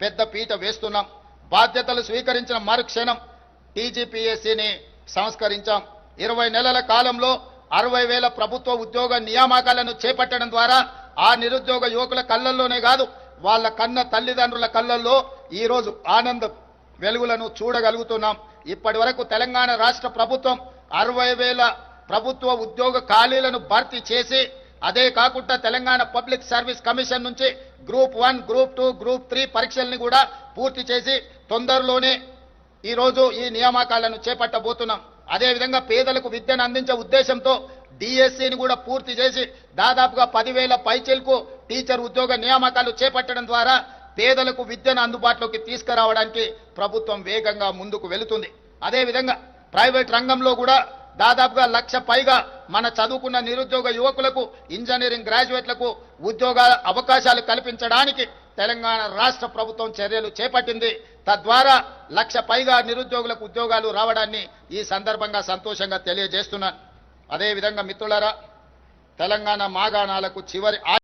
పెద్ద పీట వేస్తున్నాం. బాధ్యతలు స్వీకరించిన మరుక్షణం టీజీపీఎస్సీని సంస్కరించాం. 20 నెలల కాలంలో 60,000 ప్రభుత్వ ఉద్యోగ నియామకాలను చేపట్టడం ద్వారా ఆ నిరుద్యోగ యువకుల కళ్ళల్లోనే కాదు, వాళ్ళ కన్న తల్లిదండ్రుల కళ్ళల్లో ఈరోజు ఆనంద వెలుగులను చూడగలుగుతున్నాం. ఇప్పటి వరకు తెలంగాణ రాష్ట్ర ప్రభుత్వం 60,000 ప్రభుత్వ ఉద్యోగ ఖాళీలను భర్తీ చేసి, అదే కాకుండా తెలంగాణ పబ్లిక్ సర్వీస్ కమిషన్ నుంచి గ్రూప్ 1, గ్రూప్ 2, గ్రూప్ 3 పరీక్షల్ని కూడా పూర్తి చేసి తొందరలోనే ఈరోజు ఈ నియామకాలను చేపట్టబోతున్నాం. అదేవిధంగా పేదలకు విద్యను అందించే ఉద్దేశంతో డిఎస్సిని కూడా పూర్తి చేసి దాదాపుగా 10,000 పైచిలకు టీచర్ ఉద్యోగ నియామకాలు చేపట్టడం ద్వారా పేదలకు విద్యను అందుబాటులోకి తీసుకురావడానికి ప్రభుత్వం వేగంగా ముందుకు వెళుతుంది. అదేవిధంగా ప్రైవేట్ రంగంలో కూడా దాదాపుగా 1,00,000 పైగా మన చదువుకున్న నిరుద్యోగ యువకులకు, ఇంజనీరింగ్ గ్రాడ్యుయేట్లకు ఉద్యోగాల అవకాశాలు కల్పించడానికి తెలంగాణ రాష్ట్ర ప్రభుత్వం చర్యలు చేపట్టింది. తద్వారా 1,00,000 పైగా నిరుద్యోగులకు ఉద్యోగాలు రావడాన్ని ఈ సందర్భంగా సంతోషంగా తెలియజేస్తున్నాను. అదేవిధంగా మిత్రులారా, తెలంగాణ మాగాణాలకు చివరి